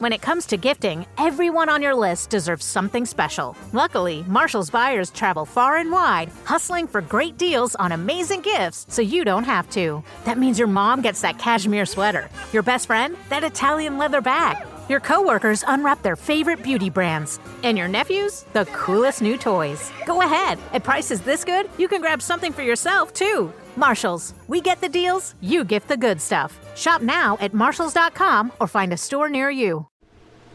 When it comes to gifting, everyone on your list deserves something special. Luckily, Marshall's buyers travel far and wide, hustling for great deals on amazing gifts so you don't have to. That means your mom gets that cashmere sweater, your best friend, that Italian leather bag, your coworkers unwrap their favorite beauty brands, and your nephews, the coolest new toys. Go ahead. At prices this good, you can grab something for yourself, too. Marshalls. We get the deals, you gift the good stuff. Shop now at marshalls.com or find a store near you.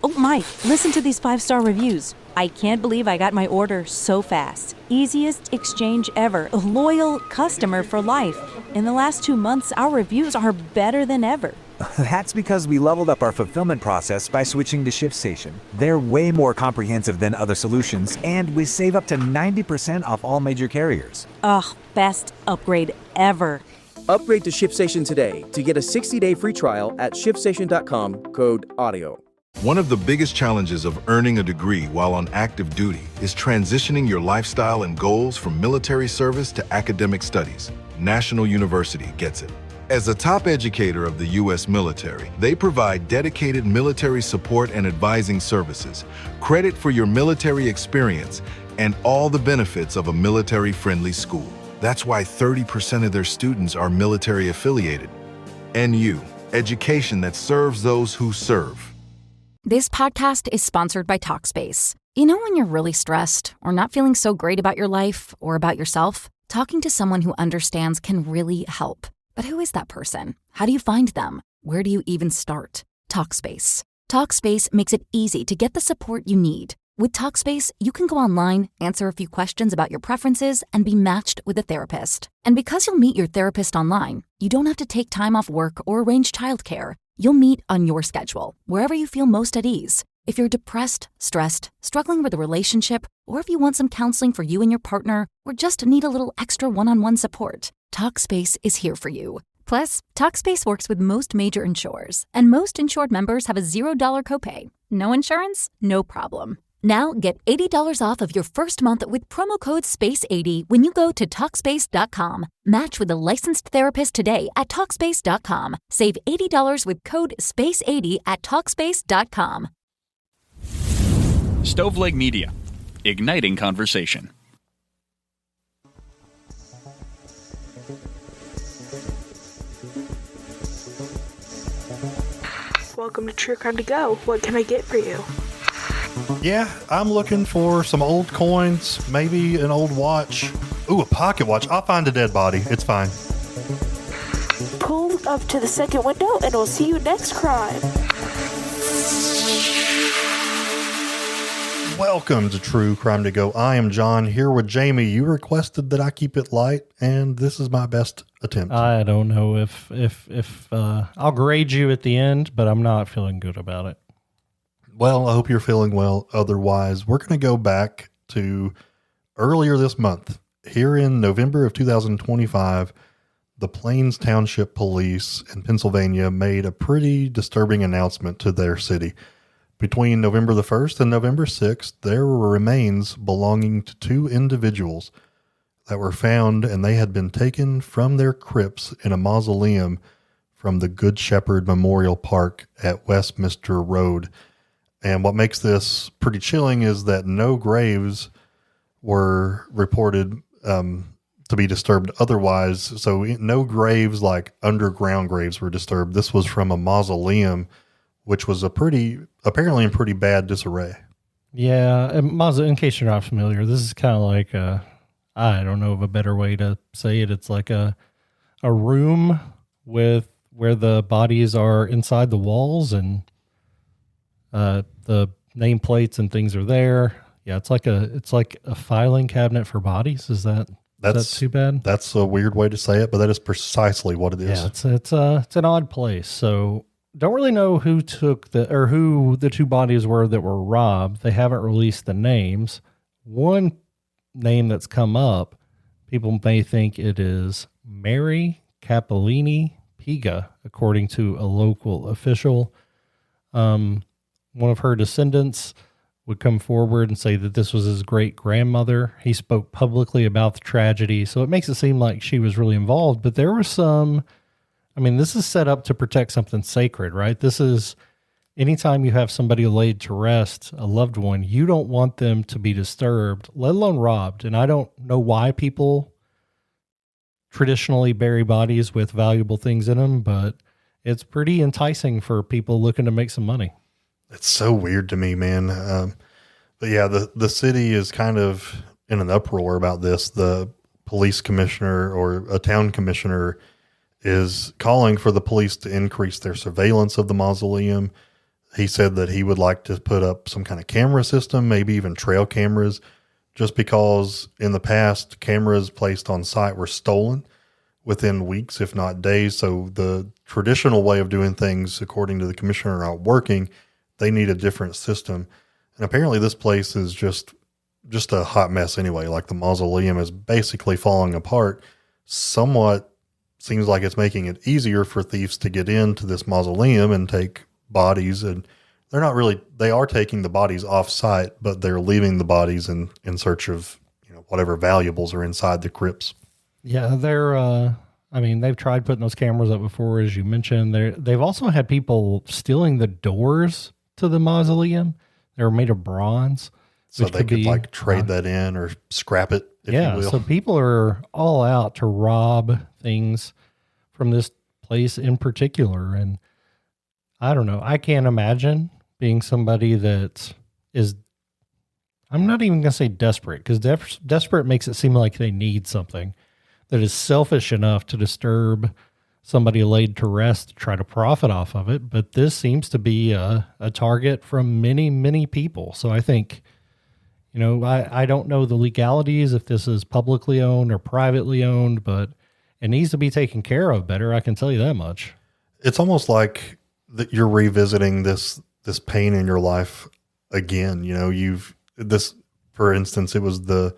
Oh, Mike, listen to these 5-star reviews. I can't believe I got my order so fast. Easiest exchange ever. A loyal customer for life. In the last 2 months, our reviews are better than ever. That's because we leveled up our fulfillment process by switching to ShipStation. They're way more comprehensive than other solutions, and we save up to 90% off all major carriers. Ugh, best upgrade ever. Upgrade to ShipStation today to get a 60-day free trial at ShipStation.com, code AUDIO. One of the biggest challenges of earning a degree while on active duty is transitioning your lifestyle and goals from military service to academic studies. National University gets it. As a top educator of the U.S. military, they provide dedicated military support and advising services, credit for your military experience, and all the benefits of a military-friendly school. That's why 30% of their students are military affiliated. NU, education that serves those who serve. This podcast is sponsored by Talkspace. You know when you're really stressed or not feeling so great about your life or about yourself? Talking to someone who understands can really help. But who is that person? How do you find them? Where do you even start? Talkspace. Talkspace makes it easy to get the support you need. With Talkspace, you can go online, answer a few questions about your preferences, and be matched with a therapist. And because you'll meet your therapist online, you don't have to take time off work or arrange childcare. You'll meet on your schedule, wherever you feel most at ease. If you're depressed, stressed, struggling with a relationship, or if you want some counseling for you and your partner, or just need a little extra one-on-one support, Talkspace is here for you. Plus, Talkspace works with most major insurers, and most insured members have a $0 copay. No insurance? No problem. Now get $80 off of your first month with promo code SPACE80 when you go to Talkspace.com. Match with a licensed therapist today at Talkspace.com. Save $80 with code SPACE80 at Talkspace.com. Stoveleg Media, igniting conversation. Welcome to True Crime to Go. What can I get for you? Yeah, I'm looking for some old coins, maybe an old watch. Ooh, a pocket watch. I'll find a dead body. It's fine. Pull up to the second window and we'll see you next crime. Welcome to True Crime to Go. I am John here with Jamie. You requested that I keep it light, and this is my best attempt. I don't know if I'll grade you at the end, but I'm not feeling good about it. Well, I hope you're feeling well. Otherwise, we're going to go back to earlier this month. Here in November of 2025, the Plains Township Police in Pennsylvania made a pretty disturbing announcement to their city. Between November the 1st and November 6th, there were remains belonging to 2 individuals that were found, and they had been taken from their crypts in a mausoleum from the Good Shepherd Memorial Park at Westminster Road. And what makes this pretty chilling is that no graves were reported to be disturbed otherwise. So no graves like underground graves were disturbed. This was from a mausoleum, which was apparently in pretty bad disarray. Yeah, in case you're not familiar, this is kind of like I don't know of a better way to say it. It's like a room where the bodies are inside the walls and the nameplates and things are there. Yeah, it's like a filing cabinet for bodies. Is that too bad? That's a weird way to say it, but that is precisely what it is. Yeah, it's an odd place. So don't really know who took who the 2 bodies were that were robbed. They haven't released the names. One name that's come up, people may think it is Mary Cappellini Piga, according to a local official. One of her descendants would come forward and say that this was his great-grandmother. He spoke publicly about the tragedy, so it makes it seem like she was really involved. But there was this is set up to protect something sacred, right? This is, anytime you have somebody laid to rest, a loved one, you don't want them to be disturbed, let alone robbed. And I don't know why people traditionally bury bodies with valuable things in them, but it's pretty enticing for people looking to make some money. It's so weird to me, man. But yeah, the city is kind of in an uproar about this. The police commissioner or a town commissioner is calling for the police to increase their surveillance of the mausoleum. He said that he would like to put up some kind of camera system, maybe even trail cameras, just because in the past, cameras placed on site were stolen within weeks, if not days. So the traditional way of doing things, according to the commissioner, are not working. They need a different system. And apparently this place is just a hot mess anyway. Like the mausoleum is basically falling apart. Somewhat seems like it's making it easier for thieves to get into this mausoleum and take bodies. And they are taking the bodies off site, but they're leaving the bodies in search of, whatever valuables are inside the crypts. Yeah, they've tried putting those cameras up before, as you mentioned. They've also had people stealing the doors to the mausoleum. They were made of bronze. So they could trade that in or scrap it, if you will. So people are all out to rob things from this place in particular. And I don't know. I can't imagine being somebody that is, I'm not even going to say desperate, because desperate makes it seem like they need something, that is selfish enough to disturb somebody laid to rest to try to profit off of it. But this seems to be a target from many, many people. So I think, I don't know the legalities, if this is publicly owned or privately owned, but it needs to be taken care of better. I can tell you that much. It's almost like that you're revisiting this pain in your life again. For instance, it was the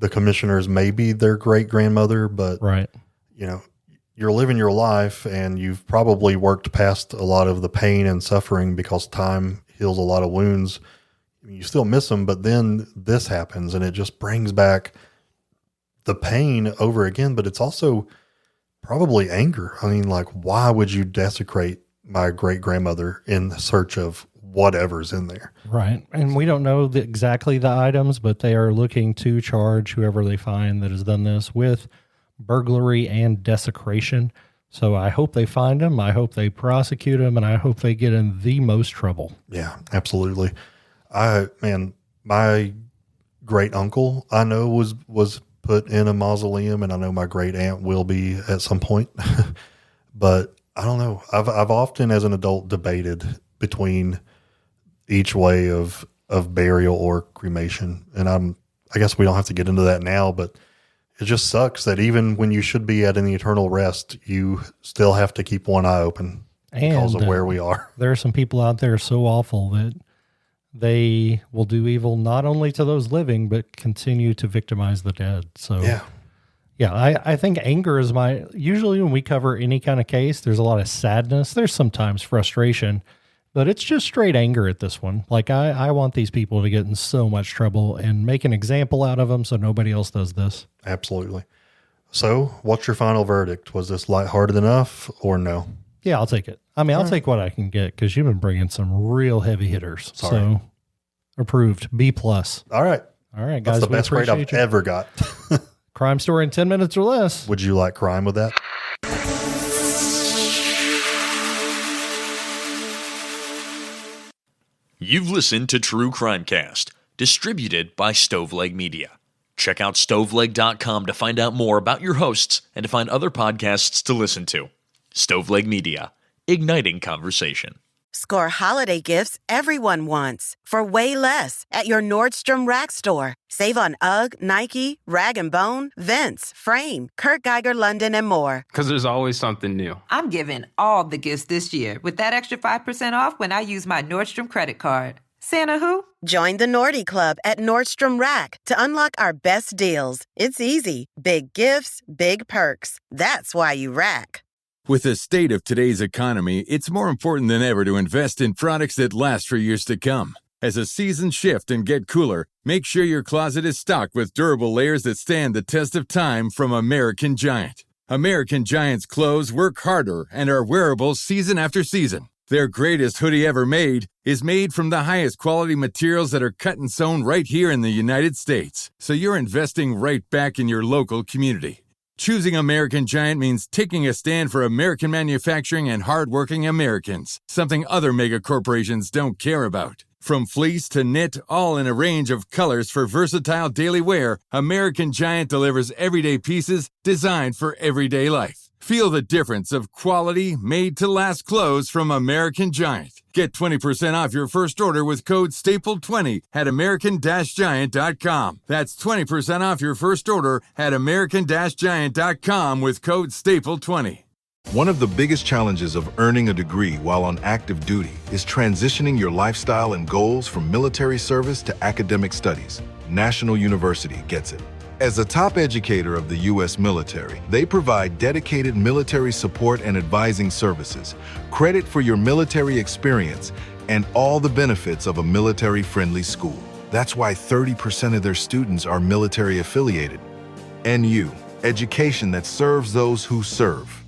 commissioners, maybe their great grandmother, but right. You're living your life and you've probably worked past a lot of the pain and suffering because time heals a lot of wounds. You still miss them, but then this happens and it just brings back the pain over again. But it's also probably anger. I mean, like, why would you desecrate my great grandmother in search of whatever's in there? Right. And we don't know exactly the items, but they are looking to charge whoever they find that has done this with burglary and desecration. So I hope they find them. I hope they prosecute them, and I hope they get in the most trouble. Yeah, absolutely. My great uncle I know was put in a mausoleum, and I know my great aunt will be at some point, but I don't know. I've often as an adult debated between each way of burial or cremation. And I guess we don't have to get into that now, but it just sucks that even when you should be at an eternal rest, you still have to keep one eye open because of where we are. There are some people out there so awful that they will do evil not only to those living, but continue to victimize the dead. So yeah, I think anger is usually when we cover any kind of case, there's a lot of sadness. There's sometimes frustration, but it's just straight anger at this one. Like I want these people to get in so much trouble and make an example out of them so nobody else does this. Absolutely. So what's your final verdict? Was this lighthearted enough or no? Yeah, I'll take it. I'll take what I can get because you've been bringing some real heavy hitters. Sorry. So approved, B+. All right, guys. That's the best grade I've ever got. Crime story in 10 minutes or less. Would you like crime with that? You've listened to True Crimecast, distributed by Stoveleg Media. Check out stoveleg.com to find out more about your hosts and to find other podcasts to listen to. Stoveleg Media, igniting conversation. Score holiday gifts everyone wants for way less at your Nordstrom Rack store. Save on UGG, Nike, Rag & Bone, Vince, Frame, Kurt Geiger London, and more. Because there's always something new. I'm giving all the gifts this year with that extra 5% off when I use my Nordstrom credit card. Santa who? Join the Nordy Club at Nordstrom Rack to unlock our best deals. It's easy. Big gifts, big perks. That's why you rack. With the state of today's economy, it's more important than ever to invest in products that last for years to come. As the seasons shift and get cooler, make sure your closet is stocked with durable layers that stand the test of time from American Giant. American Giant's clothes work harder and are wearable season after season. Their greatest hoodie ever made is made from the highest quality materials that are cut and sewn right here in the United States. So you're investing right back in your local community. Choosing American Giant means taking a stand for American manufacturing and hardworking Americans, something other mega corporations don't care about. From fleece to knit, all in a range of colors for versatile daily wear, American Giant delivers everyday pieces designed for everyday life. Feel the difference of quality, made-to-last clothes from American Giant. Get 20% off your first order with code STAPLE20 at american-giant.com. That's 20% off your first order at american-giant.com with code STAPLE20. One of the biggest challenges of earning a degree while on active duty is transitioning your lifestyle and goals from military service to academic studies. National University gets it. As a top educator of the U.S. military, they provide dedicated military support and advising services, credit for your military experience, and all the benefits of a military-friendly school. That's why 30% of their students are military affiliated. NU, education that serves those who serve.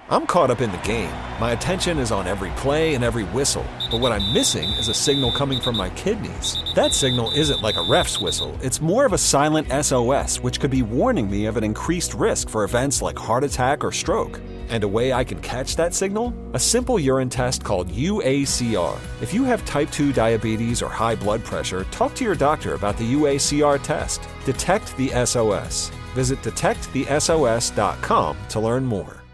I'm caught up in the game. My attention is on every play and every whistle. But what I'm missing is a signal coming from my kidneys. That signal isn't like a ref's whistle. It's more of a silent SOS, which could be warning me of an increased risk for events like heart attack or stroke. And a way I can catch that signal? A simple urine test called UACR. If you have type 2 diabetes or high blood pressure, talk to your doctor about the UACR test. Detect the SOS. Visit detectthesos.com to learn more.